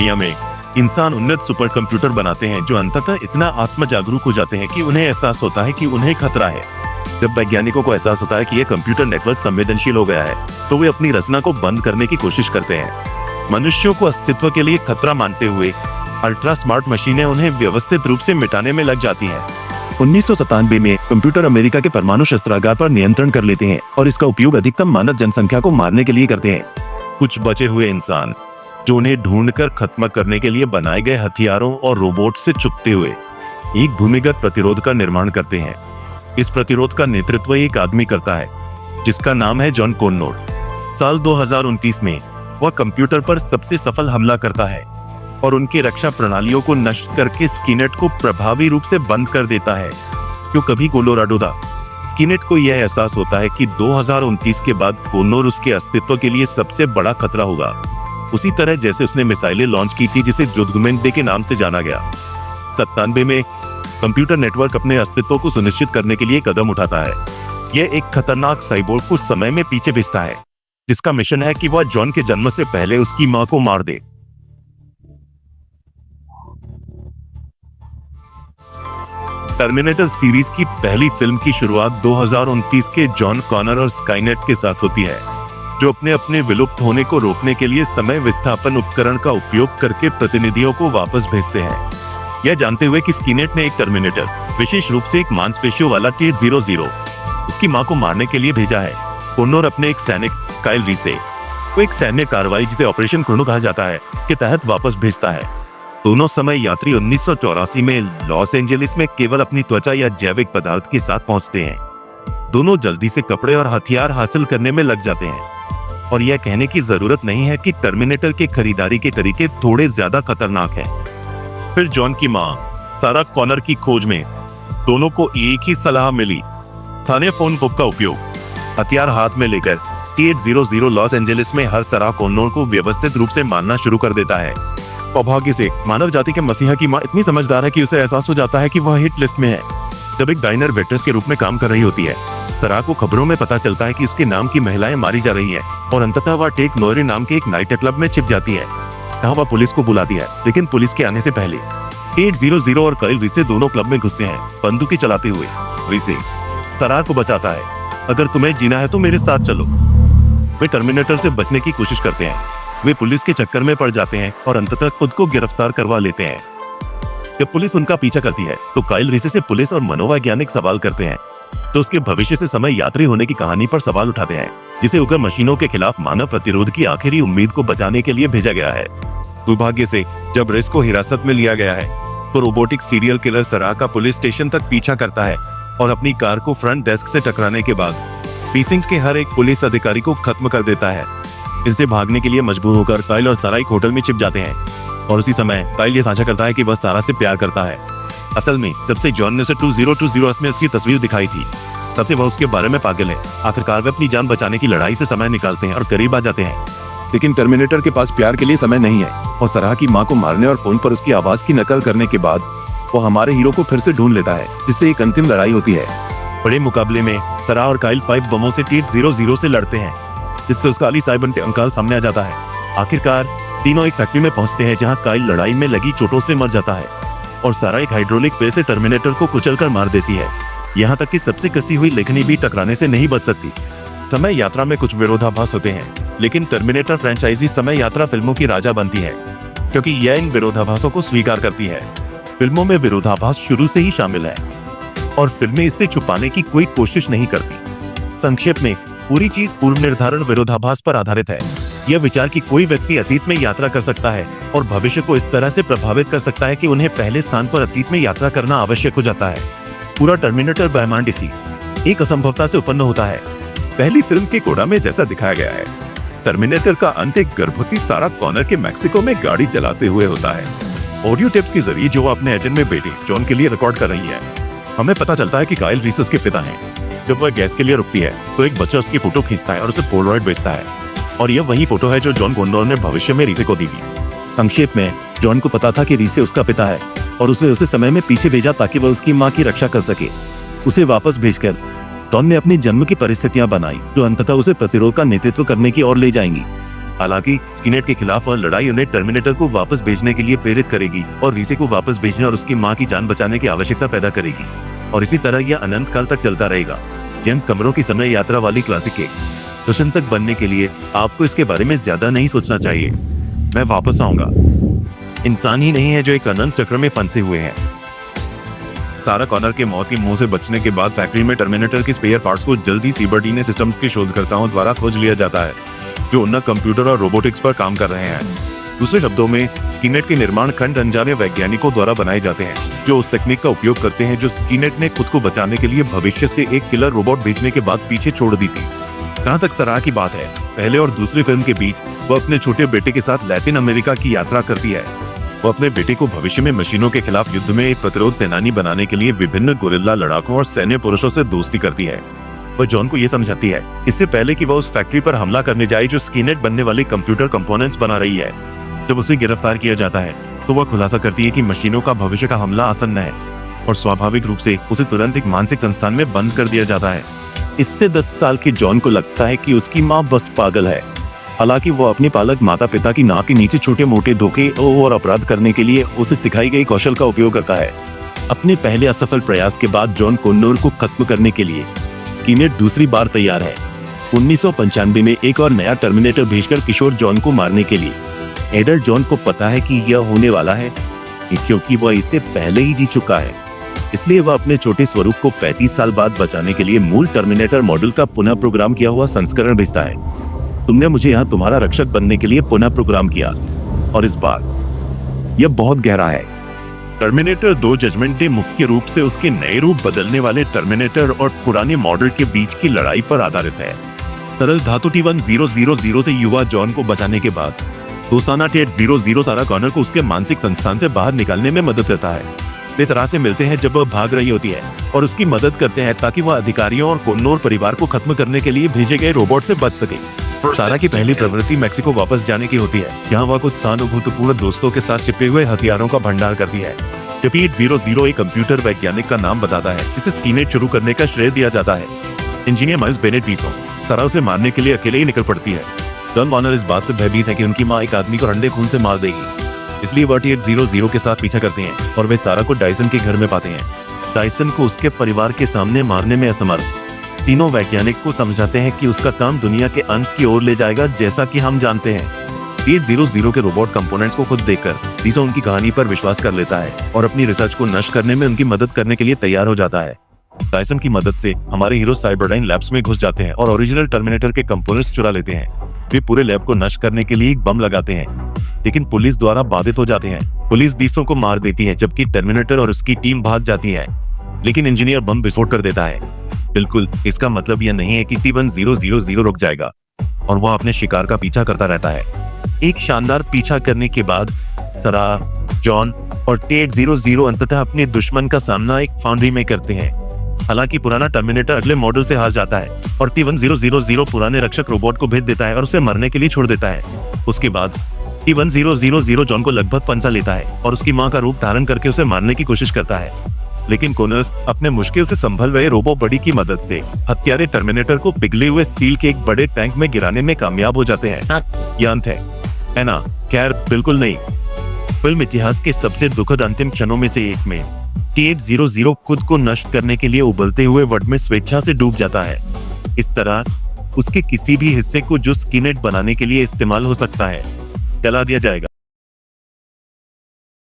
दुनिया में इंसान उन्नत सुपर कंप्यूटर बनाते हैं जो अंततः इतना आत्म जागरूक हो जाते हैं कि उन्हें एहसास होता है कि उन्हें खतरा है। जब वैज्ञानिकों को एहसास होता है कि यह कंप्यूटर नेटवर्क संवेदनशील हो गया है तो वे अपनी रचना को बंद करने की कोशिश करते हैं। मनुष्यों को अस्तित्व के लिए खतरा मानते हुए अल्ट्रा स्मार्ट मशीनें उन्हें व्यवस्थित रूप से मिटाने में लग जाती हैं। 1997 में कंप्यूटर अमेरिका के परमाणु शस्त्रागार पर नियंत्रण कर लेते हैं और इसका उपयोग अधिकतम मानव जनसंख्या को मारने के लिए करते हैं। कुछ बचे हुए इंसान जो उन्हें ढूंढकर खत्म करने के लिए बनाए गए हथियारों और रोबोट से छुपते हुए एक भूमिगत प्रतिरोध का निर्माण करते हैं। इस प्रतिरोध का नेतृत्व एक आदमी करता है जिसका नाम है जॉन कॉनोर। साल 2029 में वह कंप्यूटर पर सबसे सफल हमला करता है और उनकी रक्षा प्रणालियों को नष्ट करके स्कीनेट को प्रभावी रूप से बंद कर देता है। क्यों कभी कोलोराडो था। स्कीनेट को यह एहसास होता है कि 2029 के बाद कॉनोर उसके अस्तित्व के लिए सबसे बड़ा खतरा होगा, उसी तरह जैसे उसने मिसाइलें लॉन्च की थी जिसे जुडगुमेंट डे के नाम से जाना गया। 97 में कंप्यूटर नेटवर्क अपने अस्तित्व को सुनिश्चित करने के लिए कदम उठाता है। यह एक खतरनाक साइबोर्ग को समय में पीछे भेजता है जिसका मिशन है कि वह जॉन के जन्म से पहले उसकी मां को मार दे। टर्मिनेटर सीरीज की पहली फिल्म की शुरुआत 2029 के जॉन कॉनर और स्काईनेट के साथ होती है, जो अपने विलुप्त होने को रोकने के लिए समय विस्थापन उपकरण का उपयोग करके प्रतिनिधियों को वापस भेजते हैं। यह जानते हुए कि स्कीनेट ने एक टर्मिनेटर, विशेष रूप से एक मांसपेशियों वाला T-800 उसकी मां को मारने के लिए भेजा है, कॉनोर अपने एक सैनिक काइल रीसे को एक सैन्य कार्रवाई जिसे ऑपरेशन क्रोनो कहा जाता है के तहत वापस भेजता है। दोनों समय यात्री 1984 में लॉस एंजलिस में केवल अपनी त्वचा या जैविक पदार्थ के साथ पहुंचते हैं। दोनों जल्दी से कपड़े और हथियार हासिल करने में लग जाते हैं और यह कहने की जरूरत नहीं है कि टर्मिनेटर के खरीदारी के तरीके थोड़े ज्यादा खतरनाक हैं। फिर जॉन की मां सारा कॉनर की खोज में दोनों को एक ही सलाह मिली, स्थानीय फोन बुक का उपयोग। हथियार हाथ में लेकर T-800 लॉस एंजलिस में हर सराह कॉनोर को व्यवस्थित रूप से मारना शुरू कर देता है। सौभाग्य से मानव जाति के मसीहा की मां इतनी समझदार है कि उसे एहसास हो जाता है कि वह हिट लिस्ट में है। जब एक डाइनर वेट्रेस के रूप में काम कर रही होती है, सराह को खबरों में पता चलता है कि उसके नाम की महिलाएं मारी जा रही हैं और अंततः वह टेक नोरी नाम के एक नाइट क्लब में छिप जाती है। यहाँ वह पुलिस को बुलाती है, लेकिन पुलिस के आने से पहले T-800 और काइल रीसे दोनों क्लब में घुसते हैं, बंदूकें चलाते हुए। रीसे सराह को बचाता है, अगर तुम्हें जीना है तो मेरे साथ चलो। वे टर्मिनेटर से बचने की कोशिश करते हैं। वे पुलिस के चक्कर में पड़ जाते हैं और अंततः खुद को गिरफ्तार करवा लेते हैं। जब पुलिस उनका पीछा करती है तो काइल रीसे से पुलिस और मनोवैज्ञानिक सवाल करते हैं, तो उसके भविष्य से समय यात्री होने की कहानी पर सवाल उठाते हैं, जिसे उग्र मशीनों के खिलाफ मानव प्रतिरोध की आखिरी उम्मीद को बचाने के लिए भेजा गया है। दुर्भाग्य से जब रेस को हिरासत में लिया गया है तो रोबोटिक सीरियल किलर सराह का पुलिस स्टेशन तक पीछा करता है और अपनी कार को फ्रंट डेस्क से टकराने के बाद प्रीसिंक्ट के हर एक पुलिस अधिकारी को खत्म कर देता है। इससे भागने के लिए मजबूर होकर काइल और सारा एक होटल में छिप जाते हैं और उसी समय काइल ये साझा करता है कि वह सारा से प्यार करता है। असल में जब से जॉन ने उसे 2020 में उसकी तस्वीर दिखाई थी, तब से वह उसके बारे में पागल है। आखिरकार वे अपनी जान बचाने की लड़ाई से समय निकालते हैं और करीब आ जाते हैं, लेकिन टर्मिनेटर के पास प्यार के लिए समय नहीं है और सराह की मां को मारने और फोन पर उसकी आवाज की नकल करने के बाद वो हमारे हीरो को फिर से ढूंढ लेता है, जिससे एक अंतिम लड़ाई होती है। बड़े मुकाबले में सराह और काइल पाइप बमों से T-800 से लड़ते हैं, जिससे उसका अली साइबन अंकाल सामने आ जाता है। आखिरकार तीनों एक फैक्ट्री में पहुंचते हैं जहां काइल लड़ाई में लगी चोटों से मर जाता है और सारा एक हाइड्रोलिक पे से टर्मिनेटर को कुचलकर मार देती है। यहाँ तक कि सबसे कसी हुई लेखनी भी टकराने से नहीं बच सकती। समय यात्रा में कुछ विरोधाभास होते हैं, लेकिन टर्मिनेटर फ्रेंचाइजी समय यात्रा फिल्मों की राजा बनती है क्योंकि यह इन विरोधाभासों को स्वीकार करती है। फिल्मों में विरोधाभास शुरू से ही शामिल है और फिल्में इससे छुपाने की कोई कोशिश नहीं करती। संक्षेप में पूरी चीज पूर्व निर्धारण विरोधाभास पर आधारित है। यह विचार कि कोई व्यक्ति अतीत में यात्रा कर सकता है और भविष्य को इस तरह से प्रभावित कर सकता है कि उन्हें पहले स्थान पर अतीत में यात्रा करना आवश्यक हो जाता है। पूरा टर्मिनेटर ब्रह्मांड इसी एक असंभवता से उत्पन्न होता है। पहली फिल्म के कोडा में जैसा दिखाया गया है, टर्मिनेटर का अंत एक गर्भवती सारा कॉनर के मैक्सिको में गाड़ी चलाते हुए होता है। ऑडियो टेप्स के जरिए जो अपने एजेंट में बेटे जॉन के लिए रिकॉर्ड कर रही है, हमें पता चलता है कि काइल रीसे उसके पिता हैं। जब वह गैस के लिए रुकती है तो एक बच्चा उसकी फोटो खींचता है और उसे पोलरॉइड भेजता है, और यह वही फोटो है जो जॉन कॉनोर ने भविष्य में रीसे को दी थी। संक्षेप में जॉन को पता था कि रीसे उसका पिता है और उसने उसे समय में पीछे भेजा ताकि वह उसकी मां की रक्षा कर सके। उसे वापस भेजकर जॉन ने अपनी जन्म की परिस्थितियां बनाई जो अंततः उसे प्रतिरोध का नेतृत्व करने की ओर ले जाएंगी। हालांकि स्किनेट के खिलाफ और लड़ाई उन्हें टर्मिनेटर को वापस भेजने के लिए प्रेरित करेगी और रीसे को वापस भेजने और उसकी मां की जान बचाने की आवश्यकता पैदा करेगी, और इसी तरह यह अनंत काल तक चलता रहेगा। जेम्स कैमरन की समय यात्रा वाली क्लासिक के प्रशंसक बनने के लिए आपको इसके बारे में ज्यादा नहीं सोचना चाहिए। मैं वापस आऊंगा। इंसान ही नहीं है जो एक अनंत चक्र में फंसे हुए हैं। सारा कॉनर के मौत के मुंह से बचने के बाद फैक्ट्री में टर्मिनेटर के स्पेयर पार्ट्स को जल्दी सीबर्टीने सिस्टम्स के शोधकर्ताओं द्वारा खोज लिया जाता है, जो उन्नत कंप्यूटर और रोबोटिक्स पर काम कर रहे हैं। दूसरे शब्दों में, स्किनेट के निर्माण खंड अनजाने वैज्ञानिकों द्वारा बनाए जाते हैं, जो उस तकनीक का उपयोग करते हैं जो स्किनेट ने खुद को बचाने के लिए भविष्य से एक किलर रोबोट भेजने के बाद पीछे छोड़ दी थी। जहाँ तक सराह की बात है, पहले और दूसरी फिल्म के बीच वो अपने छोटे बेटे के साथ लैटिन अमेरिका की यात्रा करती है। वो अपने बेटे को भविष्य में मशीनों के खिलाफ युद्ध में एक प्रतिरोध सेनानी बनाने के लिए विभिन्न गोरिल्ला लड़ाकों और सैन्य पुरुषों से दोस्ती करती है। वह जॉन को यह समझाती है, इससे पहले कि वह उस फैक्ट्री पर हमला करने जाए जो स्किनेट बनने वाले कंप्यूटर कंपोनेंट्स बना रही है। जब उसे गिरफ्तार किया जाता है तो वह खुलासा करती है कि मशीनों का भविष्य का हमला आसन्न है, और स्वाभाविक रूप से उसे तुरंत एक मानसिक संस्थान में बंद कर दिया जाता है। इससे 10 साल के जॉन को लगता है कि उसकी माँ बस पागल है। हालांकि वो अपने पालक माता पिता की नाक के नीचे छोटे मोटे धोखे और अपराध करने के लिए उसे सिखाई गई कौशल का उपयोग करता है। अपने पहले असफल प्रयास के बाद जॉन कॉनोर को खत्म करने के लिए स्किनेट दूसरी बार तैयार है। 1995 में एक और नया टर्मिनेटर भेजकर किशोर जॉन को मारने के लिए। एडल्ट जॉन को पता है कि यह होने वाला है, क्योंकि वह इसे पहले ही जी चुका है। इसलिए वह अपने छोटे स्वरूप को 35 साल बाद बचाने के लिए मूल टर्मिनेटर मॉडल का पुनः प्रोग्राम किया हुआ संस्करण भेजता है। तुमने मुझे यहाँ तुम्हारा रक्षक बनने के लिए पुनः प्रोग्राम किया, और इस बार यह बहुत गहरा है। टर्मिनेटर 2 जजमेंट डे मुख्य रूप से उसके नए रूप बदलने वाले टर्मिनेटर और पुराने मॉडल के बीच की लड़ाई पर आधारित है। तरल धातु T1000 से युवा जॉन को बचाने के बाद दोसाना टेट 00 सारा कॉनर को उसके मानसिक संस्थान से बाहर निकालने में मदद करता है। वे सरा से मिलते हैं जब वह भाग रही होती है और उसकी मदद करते हैं ताकि वह अधिकारियों और कॉनोर परिवार को खत्म करने के लिए भेजे गए रोबोट से बच सके। सारा की पहली प्रवृत्ति मेक्सिको वापस जाने की होती है। यहाँ वह कुछ सहानुभूतिपूर्ण दोस्तों के साथ छिपे हुए हथियारों का भंडार करती है। टेट 00 एक कंप्यूटर वैज्ञानिक का नाम बताता है जिसे स्किनेट शुरू करने का श्रेय दिया जाता है। इंजीनियर माइल्स बेनेट रीसो सारा उसे मारने के लिए अकेले ही निकल पड़ती है। जॉन कॉनर इस बात से भयभीत है कि उनकी माँ एक आदमी को ठंडे खून से मार देगी, इसलिए वह टेट 00 के साथ पीछा करते हैं और वे सारा को डायसन के घर में पाते हैं। डायसन को उसके परिवार के सामने मारने में असमर्थ तीनों वैज्ञानिक को समझाते हैं कि उसका काम दुनिया के अंत की ओर ले जाएगा, जैसा कि हम जानते हैं। टेट 00 के रोबोट कंपोनेंट्स को खुद देखकर रीसो उनकी कहानी पर विश्वास कर लेता है और अपनी रिसर्च को नष्ट करने में उनकी मदद करने के लिए तैयार हो जाता है। डायसन की मदद से हमारे हीरो साइबरडाइन लैब्स में घुस जाते हैं और ओरिजिनल टर्मिनेटर के कंपोनेंट्स चुरा लेते हैं। वे पूरे लैब को नष्ट करने के लिए एक बम लगाते हैं, लेकिन पुलिस द्वारा बाधित हो जाते हैं। पुलिस रीसो को मार देती है जबकि टर्मिनेटर और उसकी टीम भाग जाती है, लेकिन इंजीनियर बम विस्फोट कर देता है। बिल्कुल, इसका मतलब यह नहीं है कि T1000 रुक जाएगा और वह अपने शिकार का पीछा करता रहता है। एक शानदार पीछा करने के बाद सरा, जॉन और टेट 00 अंततः अपने दुश्मन का सामना एक फाउंड्री में करते हैं। हालांकि पुराना टर्मिनेटर अगले मॉडल से हार जाता है और T1000 पुराने रक्षक रोबोट को भेज देता है और उसे मरने के लिए छोड़ देता है। उसके बाद T1000 जॉन को लगभग पंचा लेता है और उसकी मां का रूप धारण करके उसे मारने की कोशिश करता है, लेकिन कॉनर्स अपने मुश्किल से संभल रहे रोबो बडी की मदद से हत्यारे टर्मिनेटर को पिघले हुए स्टील के एक बड़े टैंक में गिराने में कामयाब हो जाते हैं। यह अंत है ना? खैर, बिल्कुल नहीं। फिल्म इतिहास के सबसे दुखद अंतिम क्षणों में से एक में टेट 00 खुद को नष्ट करने के लिए उबलते हुए वड में स्वेच्छा से डूब जाता है। इस तरह उसके किसी भी हिस्से को जो स्किनेट बनाने के लिए इस्तेमाल हो सकता है, जला दिया जाएगा।